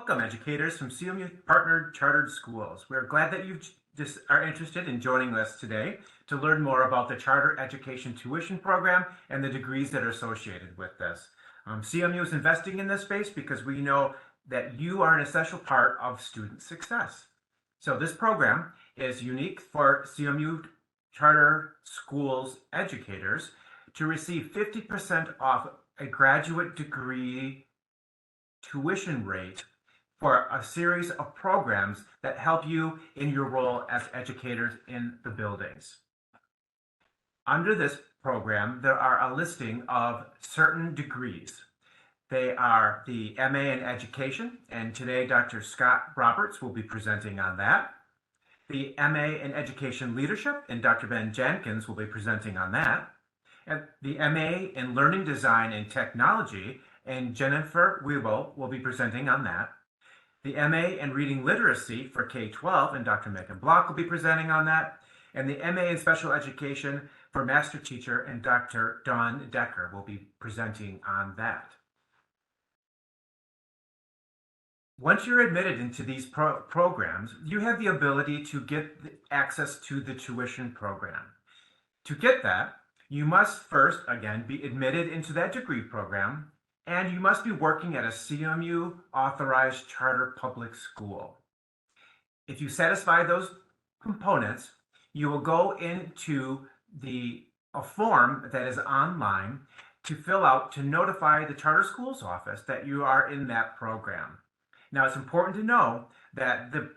Welcome, educators from CMU partnered chartered schools. We're glad that you just are interested in joining us today to learn more about the charter education tuition program and the degrees that are associated with this. CMU is investing in this space because we know that you are an essential part of student success. So this program is unique for CMU charter schools educators to receive 50% off a graduate degree tuition rate for a series of programs that help you in your role as educators in the buildings. Under this program, there are a listing of certain degrees. They are the MA in Education, and today Dr. Scott Roberts will be presenting on that. The MA in Education Leadership, and Dr. Ben Jenkins will be presenting on that. And the MA in Learning Design and Technology, and Jennifer Weibel will be presenting on that. The MA in Reading Literacy for K-12, and Dr. Megan Block will be presenting on that. And the MA in Special Education for Master Teacher, and Dr. Dawn Decker will be presenting on that. Once you're admitted into these programs, you have the ability to get access to the tuition program. To get that, you must first, again, be admitted into that degree program, and you must be working at a CMU-authorized charter public school. If you satisfy those components, you will go into a form that is online to fill out to notify the charter schools office that you are in that program. Now, it's important to know that the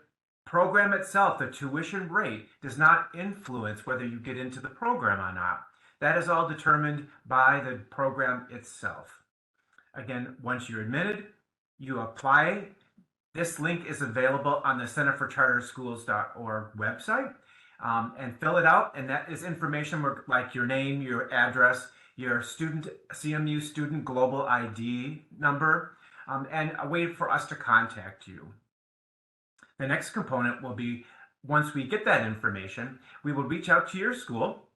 program itself, the tuition rate, does not influence whether you get into the program or not. That is all determined by the program itself. Again, once you're admitted, you apply. This link is available on the centerforcharterschools.org website, and fill it out. And that is information like your name, your address, your CMU student global ID number, and a way for us to contact you. The next component will be, once we get that information, we will reach out to your school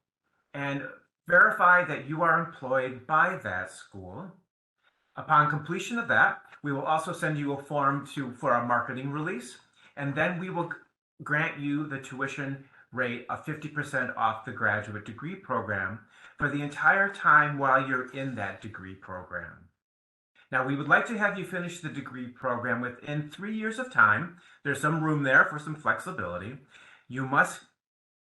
and verify that you are employed by that school. Upon completion of that, we will also send you a form for a marketing release, and then we will grant you the tuition rate of 50% off the graduate degree program for the entire time while you're in that degree program. Now, we would like to have you finish the degree program within 3 years of time. There's some room there for some flexibility. You must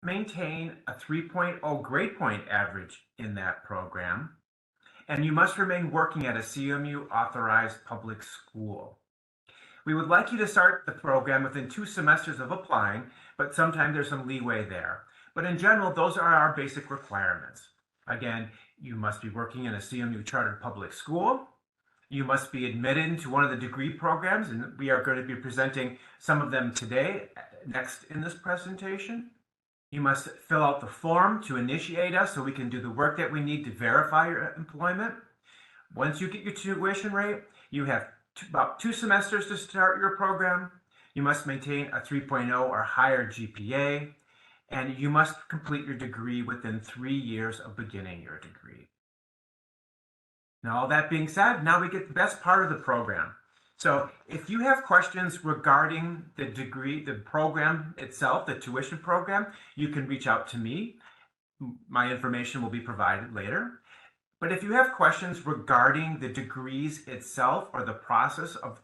maintain a 3.0 grade point average in that program, and you must remain working at a CMU-authorized public school. We would like you to start the program within 2 semesters of applying, but sometimes there's some leeway there. But in general, those are our basic requirements. Again, you must be working in a CMU chartered public school. You must be admitted into one of the degree programs, and we are going to be presenting some of them today, next in this presentation. You must fill out the form to initiate us so we can do the work that we need to verify your employment. Once you get your tuition rate, you have about 2 semesters to start your program. You must maintain a 3.0 or higher GPA, and you must complete your degree within 3 years of beginning your degree. Now, all that being said, now we get the best part of the program. So if you have questions regarding the degree, the program itself, the tuition program, you can reach out to me. My information will be provided later. But if you have questions regarding the degrees itself or the process of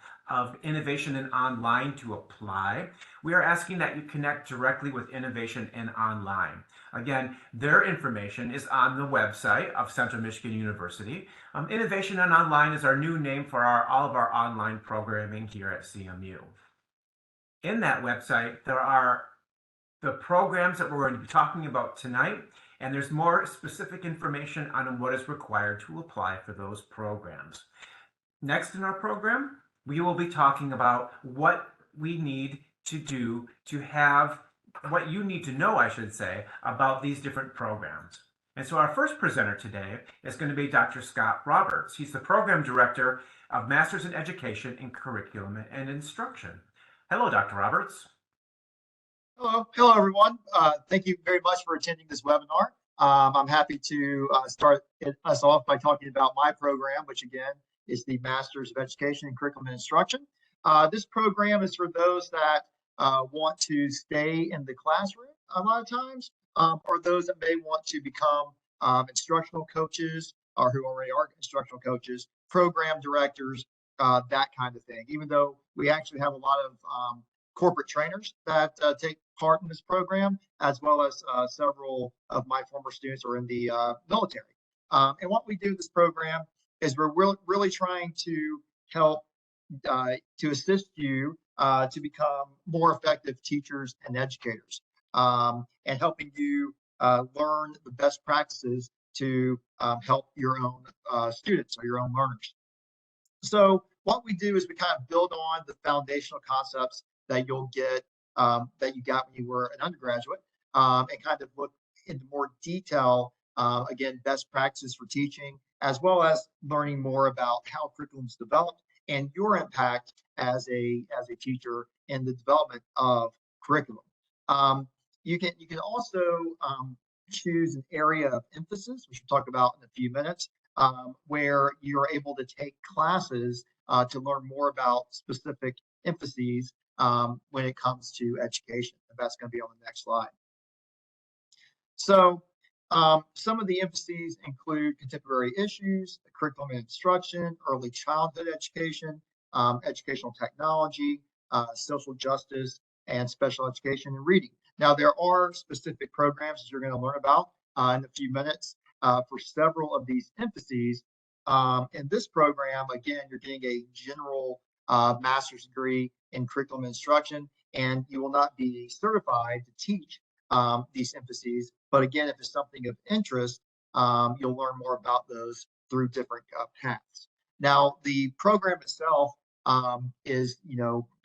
Innovation and Online to apply, we are asking that you connect directly with Innovation and Online. Again, their information is on the website of Central Michigan University. Innovation and Online is our new name for all of our online programming here at CMU. In that website, there are the programs that we're going to be talking about tonight, and there's more specific information on what is required to apply for those programs. Next in our program, we will be talking about what we need to do to have, what you need to know, I should say, about these different programs. And so our first presenter today is going to be Dr. Scott Roberts. He's the Program Director of Masters in Education in Curriculum and Instruction. Hello, Dr. Roberts. Hello, everyone. Thank you very much for attending this webinar. I'm happy to start us off by talking about my program, which again is the Masters of Education in Curriculum and Instruction. This program is for those that want to stay in the classroom a lot of times, or those that may want to become instructional coaches or who already are instructional coaches, program directors, that kind of thing. Even though we actually have a lot of corporate trainers that take part in this program, as well as several of my former students are in the military. And what we do in this program is we're really trying to help to assist you to become more effective teachers and educators, and helping you learn the best practices to help your own students or your own learners. So what we do is we kind of build on the foundational concepts that you'll get that you got when you were an undergraduate, and kind of look into more detail, again, best practices for teaching, as well as learning more about how curriculum's developed and your impact as a teacher in the development of curriculum. You can also choose an area of emphasis, which we'll talk about in a few minutes, where you're able to take classes to learn more about specific emphases when it comes to education. And that's going to be on the next slide. So some of the emphases include contemporary issues, curriculum and instruction, early childhood education, educational technology, social justice, and special education and reading. Now, there are specific programs that you're going to learn about in a few minutes for several of these emphases. In this program, again, you're getting a general master's degree in curriculum instruction, and you will not be certified to teach these emphases. But again, if it's something of interest, you'll learn more about those through different paths. Now, the program itself is,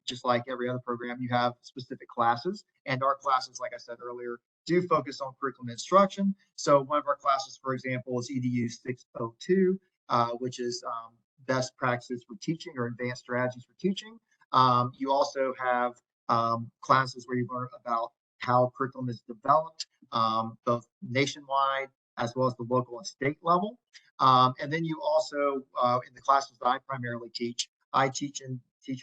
just like every other program, you have specific classes, and our classes, like I said earlier, do focus on curriculum instruction. So one of our classes, for example, is EDU 602, which is best practices for teaching or advanced strategies for teaching. You also have classes where you learn about how curriculum is developed, both nationwide as well as the local and state level. And then you also, in the classes that I primarily teach, I teach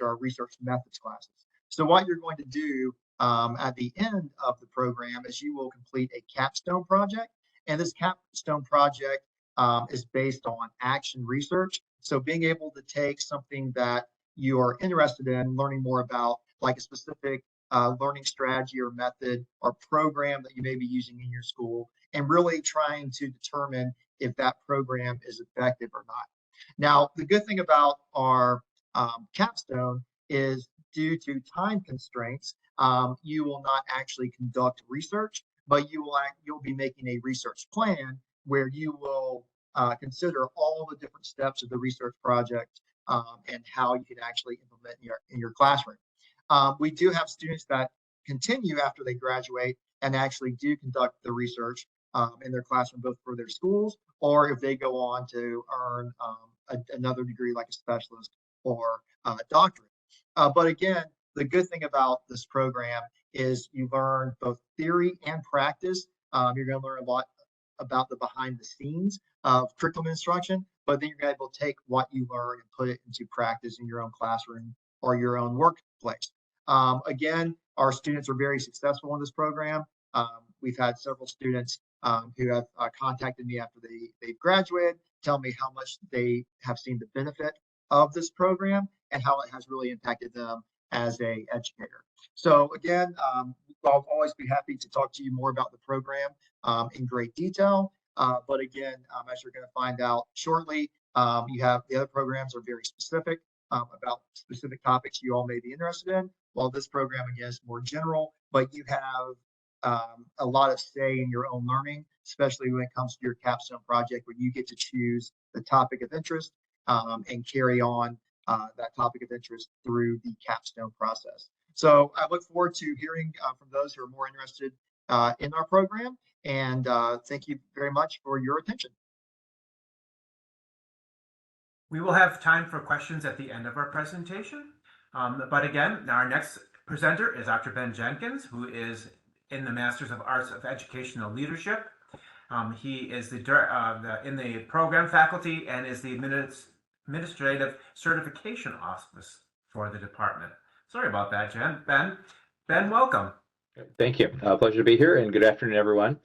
our research methods classes. So what you're going to do at the end of the program is you will complete a capstone project. And this capstone project is based on action research. So being able to take something that you are interested in learning more about, like a specific learning strategy or method or program that you may be using in your school, and really trying to determine if that program is effective or not. Now, the good thing about our capstone is, due to time constraints, you will not actually conduct research, but you'll be making a research plan where you will consider all the different steps of the research project and how you can actually implement in your classroom. We do have students that continue after they graduate and actually do conduct the research in their classroom, both for their schools or if they go on to earn another degree like a specialist or a doctorate. But again, the good thing about this program is you learn both theory and practice. You're going to learn a lot about the behind the scenes of curriculum instruction, but then you're going to be able to take what you learn and put it into practice in your own classroom or your own workplace. Again, our students are very successful in this program. We've had several students who have contacted me after they've graduated, tell me how much they have seen the benefit of this program and how it has really impacted them as a educator. So again, I'll always be happy to talk to you more about the program in great detail. But again, as you're going to find out shortly, you have the other programs are very specific about specific topics you all may be interested in, while this program again is more general, but you have a lot of say in your own learning, especially when it comes to your capstone project, where you get to choose the topic of interest and carry on that topic of interest through the capstone process. So I look forward to hearing from those who are more interested in our program, and thank you very much for your attention. We will have time for questions at the end of our presentation. But again, our next presenter is Dr. Ben Jenkins, who is in the Masters of Arts of Educational Leadership. He is in the program faculty and is the administrative certification office for the department. Sorry about that, Jen. Ben, welcome. Thank you. Pleasure to be here, and good afternoon, everyone.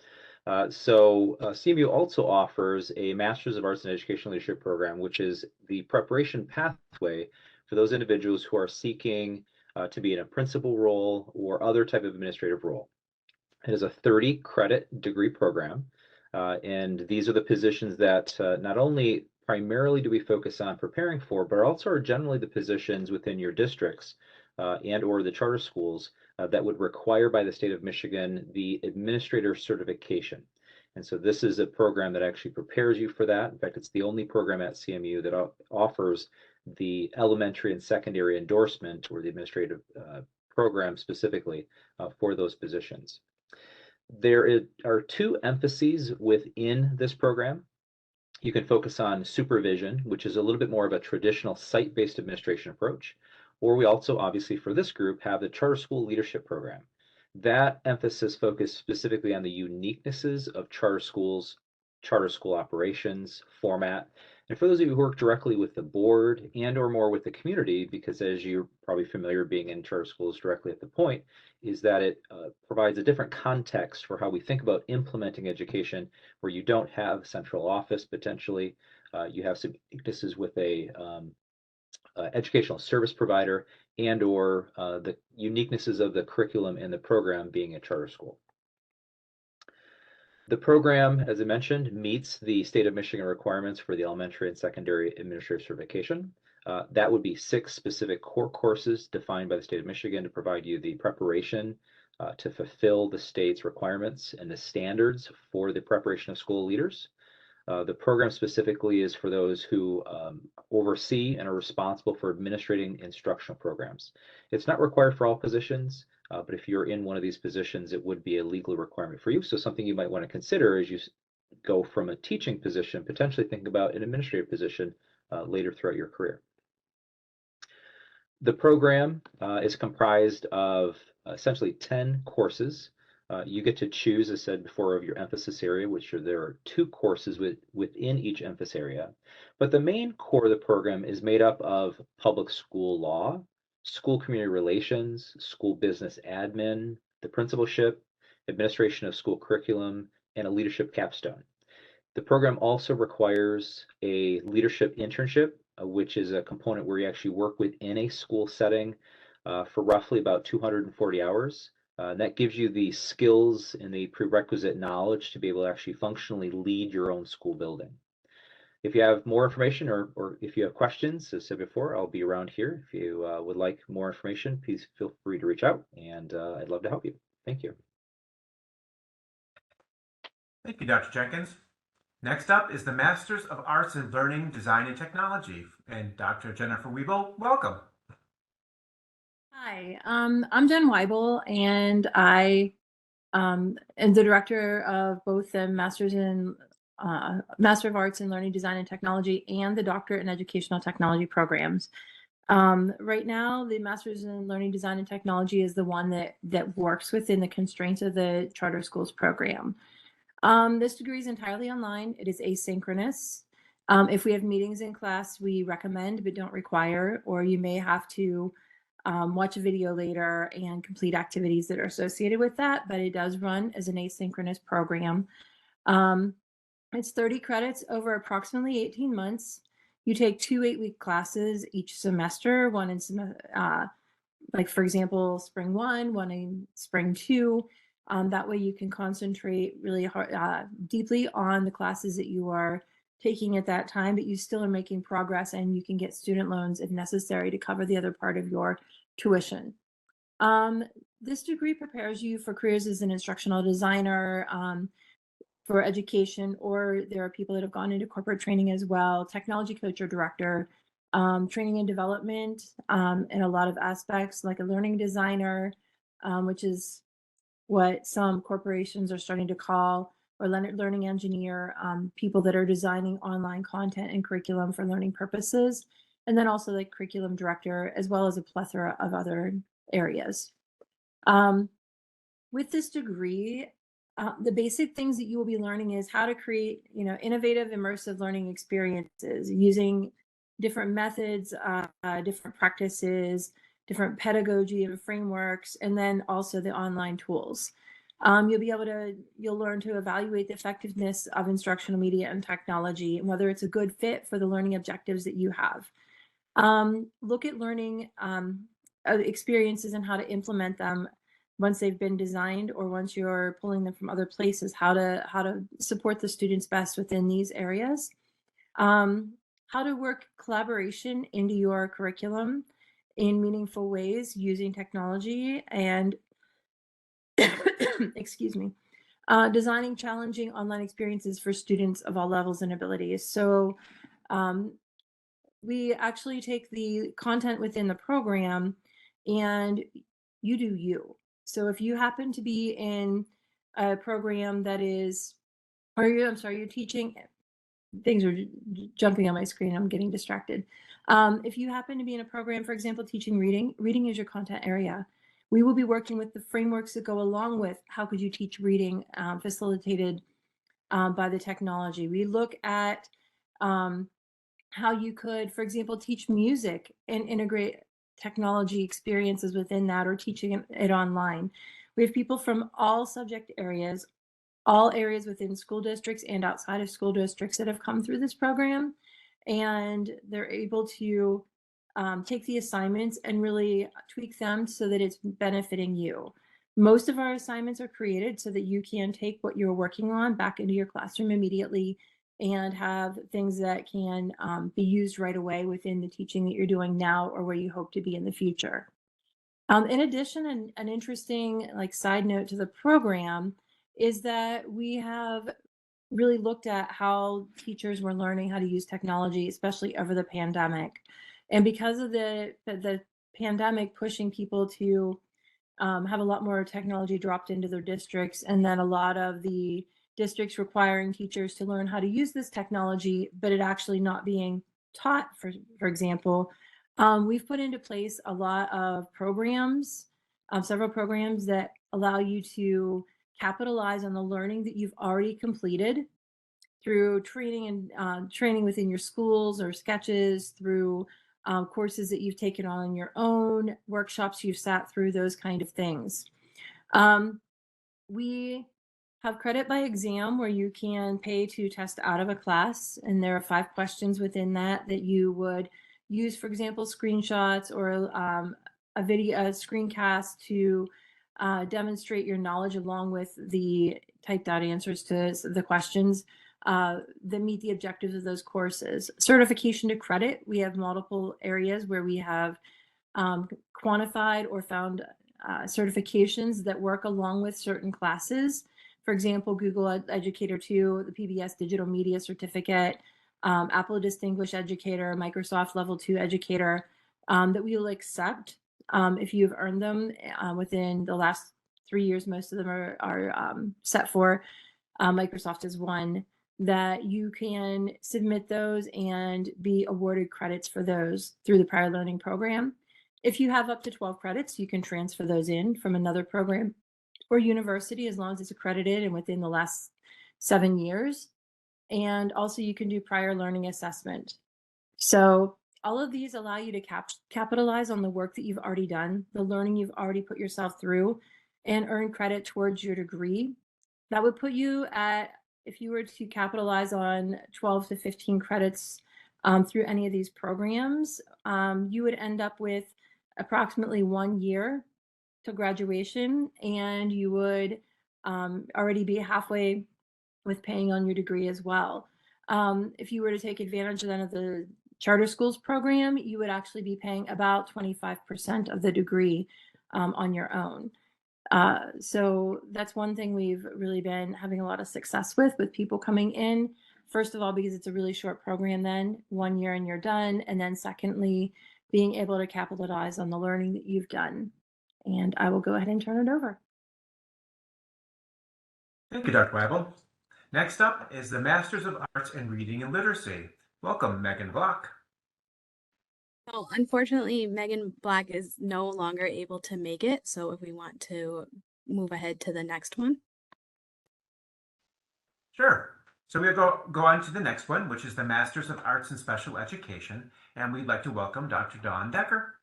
CMU also offers a Master's of Arts in Educational Leadership program, which is the preparation pathway for those individuals who are seeking to be in a principal role or other type of administrative role. It is a 30-credit degree program, and these are the positions that not only primarily do we focus on preparing for, but also are generally the positions within your districts and or the charter schools that would require by the state of Michigan the administrator certification. And so this is a program that actually prepares you for that. In fact, it's the only program at CMU that offers the elementary and secondary endorsement, or the administrative program specifically for those positions. There are two emphases within this program. You can focus on supervision, which is a little bit more of a traditional site-based administration approach. Or we also, obviously for this group, have the charter school leadership program. That emphasis focused specifically on the uniquenesses of charter schools, charter school operations, format. And for those of you who work directly with the board and or more with the community, because as you're probably familiar being in charter schools directly at the point, is that it provides a different context for how we think about implementing education, where you don't have central office potentially. You have some weaknesses with a educational service provider and or the uniquenesses of the curriculum and the program being a charter school. The program, as I mentioned, meets the state of Michigan requirements for the elementary and secondary administrative certification. That would be 6 specific core courses defined by the state of Michigan to provide you the preparation to fulfill the state's requirements and the standards for the preparation of school leaders. The program specifically is for those who oversee and are responsible for administrating instructional programs. It's not required for all positions, but if you're in one of these positions, it would be a legal requirement for you. So something you might want to consider as you go from a teaching position, potentially think about an administrative position later throughout your career. The program is comprised of essentially 10 courses. You get to choose, as I said before, of your emphasis area, which there are 2 courses within each emphasis area. But the main core of the program is made up of public school law, school community relations, school business admin, the principalship, administration of school curriculum, and a leadership capstone. The program also requires a leadership internship, which is a component where you actually work within a school setting for roughly about 240 hours. That gives you the skills and the prerequisite knowledge to be able to actually functionally lead your own school building. If you have more information or if you have questions, as I said before, I'll be around here. If you would like more information, please feel free to reach out, and I'd love to help you. Thank you. Thank you, Dr. Jenkins. Next up is the Masters of Arts in Learning, Design, and Technology. And Dr. Jennifer Weibel, welcome. Hi, I'm Jen Weibel, and I am the director of both the Master of Arts in Learning, Design, and Technology and the Doctorate in Educational Technology programs. Right now, the Masters in Learning, Design, and Technology is the one that works within the constraints of the charter schools program. This degree is entirely online. It is asynchronous. If we have meetings in class, we recommend but don't require, or you may have to watch a video later and complete activities that are associated with that, but it does run as an asynchronous program. It's 30 credits over approximately 18 months. You take 2 8-week classes each semester, one in like for example, spring 1, one in spring 2. That way you can concentrate really hard, deeply on the classes that you are taking at that time, but you still are making progress, and you can get student loans if necessary to cover the other part of your tuition. This degree prepares you for careers as an instructional designer, for education, or there are people that have gone into corporate training as well, technology coach or director, training and development, in a lot of aspects, like a learning designer, which is what some corporations are starting to call, or learning engineer, people that are designing online content and curriculum for learning purposes, and then also like curriculum director, as well as a plethora of other areas. With this degree, the basic things that you will be learning is how to create, innovative, immersive learning experiences using different methods, different practices, different pedagogy and frameworks, and then also the online tools. You'll learn to evaluate the effectiveness of instructional media and technology and whether it's a good fit for the learning objectives that you have. Look at learning experiences and how to implement them once they've been designed or once you're pulling them from other places, how to support the students best within these areas. How to work collaboration into your curriculum in meaningful ways using technology and excuse me, designing challenging online experiences for students of all levels and abilities. So we actually take the content within the program and you do you. So if you happen to be in a program that is, you're teaching, things are jumping on my screen, I'm getting distracted. If you happen to be in a program, for example, teaching reading is your content area. We will be working with the frameworks that go along with how could you teach reading facilitated by the technology. We look at how you could, for example, teach music and integrate technology experiences within that, or teaching it online. We have people from all subject areas, all areas within school districts and outside of school districts that have come through this program, and they're able to take the assignments and really tweak them so that it's benefiting you. Most of our assignments are created so that you can take what you're working on back into your classroom immediately and have things that can be used right away within the teaching that you're doing now or where you hope to be in the future. In addition, an interesting side note to the program is that we have really looked at how teachers were learning how to use technology, especially over the pandemic. And because of the pandemic pushing people to have a lot more technology dropped into their districts, and then a lot of the districts requiring teachers to learn how to use this technology, but it actually not being taught, for example, we've put into place a lot of programs, several programs that allow you to capitalize on the learning that you've already completed through training and training within your schools or sketches, through courses that you've taken on your own, workshops you've sat through, those kind of things. We have credit by exam where you can pay to test out of a class, and there are 5 questions within that you would use, for example, screenshots or a screencast to demonstrate your knowledge along with the typed out answers to the questions that meet the objectives of those courses. Certification to credit, we have multiple areas where we have quantified or found certifications that work along with certain classes. For example, Google Educator 2, the PBS Digital Media Certificate, Apple Distinguished Educator, Microsoft Level 2 Educator, that we will accept if you've earned them within the last 3 years. Most of them are set for. Microsoft is one that you can submit those and be awarded credits for those through the prior learning program. If you have up to 12 credits, you can transfer those in from another program or university as long as it's accredited and within the last 7 years. And also you can do prior learning assessment. So all of these allow you to capitalize on the work that you've already done, the learning you've already put yourself through, and earn credit towards your degree. That would put you at, if you were to capitalize on 12 to 15 credits through any of these programs, you would end up with approximately 1 year to graduation, and you would already be halfway with paying on your degree as well. If you were to take advantage then of the charter schools program, you would actually be paying about 25% of the degree on your own. So that's one thing we've really been having a lot of success with people coming in. First of all, because it's a really short program, then 1 year and you're done. And then secondly, being able to capitalize on the learning that you've done. And I will go ahead and turn it over. Thank you, Dr. Weibel. Next up is the Masters of Arts in Reading and Literacy. Welcome, Megan Block. Well, unfortunately, Megan Black is no longer able to make it. So if we want to move ahead to the next one. Sure. So we'll go on to the next one, which is the Masters of Arts in Special Education. And we'd like to welcome Dr. Dawn Decker.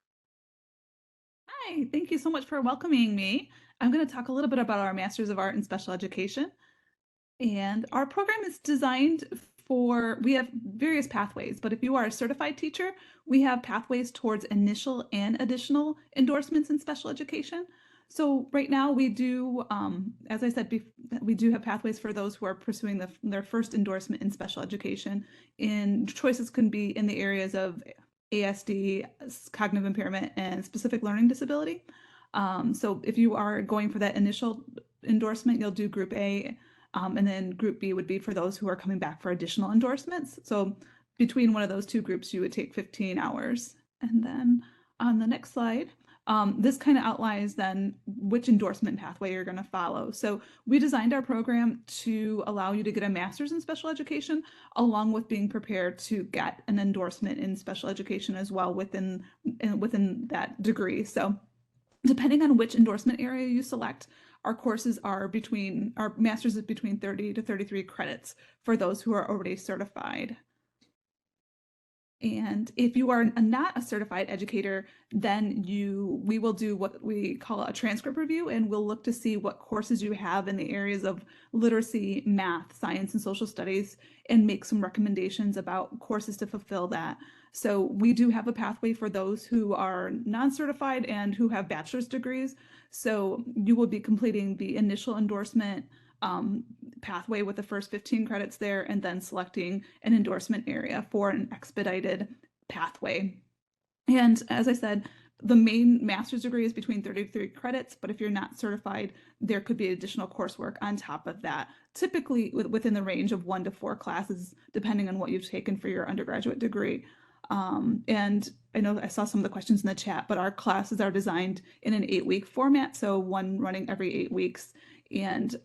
Hi, thank you so much for welcoming me. I'm going to talk a little bit about our Masters of Art in Special Education. And our program is designed we have various pathways, but if you are a certified teacher, we have pathways towards initial and additional endorsements in special education. So right now we do, as I said, we do have pathways for those who are pursuing their first endorsement in special education. And choices can be in the areas of ASD, cognitive impairment, and specific learning disability. So if you are going for that initial endorsement, you'll do Group A, and then Group B would be for those who are coming back for additional endorsements. So between one of those two groups, you would take 15 hours. And then on the next slide, this kind of outlines then which endorsement pathway you're going to follow. So we designed our program to allow you to get a master's in special education, along with being prepared to get an endorsement in special education as well within that degree. So depending on which endorsement area you select, our master's is between 30 to 33 credits for those who are already certified. And if you are not a certified educator, then we will do what we call a transcript review, and we'll look to see what courses you have in the areas of literacy, math, science, and social studies, and make some recommendations about courses to fulfill that. So we do have a pathway for those who are non-certified and who have bachelor's degrees. So you will be completing the initial endorsement pathway with the first 15 credits there, and then selecting an endorsement area for an expedited pathway. And as I said, the main master's degree is between 33 credits, but if you're not certified, there could be additional coursework on top of that, typically within the range of 1 to 4 classes, depending on what you've taken for your undergraduate degree. And I know I saw some of the questions in the chat, but our classes are designed in an 8-week format, so one running every 8 weeks. And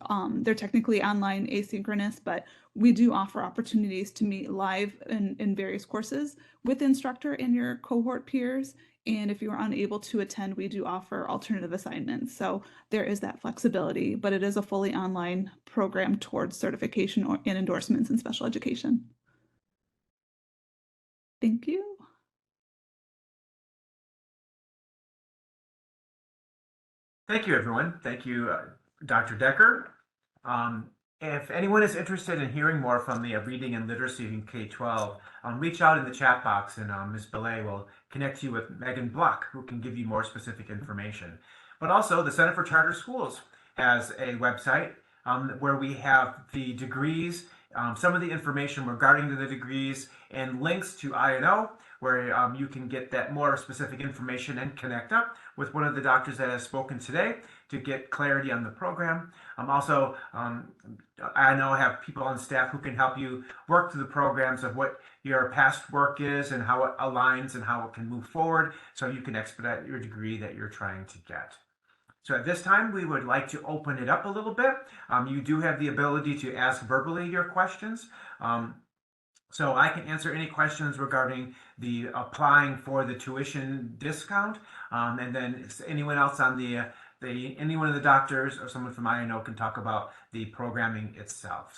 they're technically online asynchronous, but we do offer opportunities to meet live in various courses with the instructor and your cohort peers. And if you are unable to attend, we do offer alternative assignments. So there is that flexibility, but it is a fully online program towards certification and endorsements in special education. Thank you. Thank you, everyone. Thank you, Dr. Decker. If anyone is interested in hearing more from the reading and literacy in K-12, reach out in the chat box, and Ms. Belay will connect you with Megan Block, who can give you more specific information. But also, the Center for Charter Schools has a website where we have the degrees, some of the information regarding the degrees, and links to I&O, where you can get that more specific information and connect up with one of the doctors that has spoken today to get clarity on the program. Also, I know I have people on staff who can help you work through the programs of what your past work is and how it aligns and how it can move forward so you can expedite your degree that you're trying to get. So at this time, we would like to open it up a little bit. You do have the ability to ask verbally your questions. So I can answer any questions regarding the applying for the tuition discount. And then anyone else on any one of the doctors or someone from I&O can talk about the programming itself.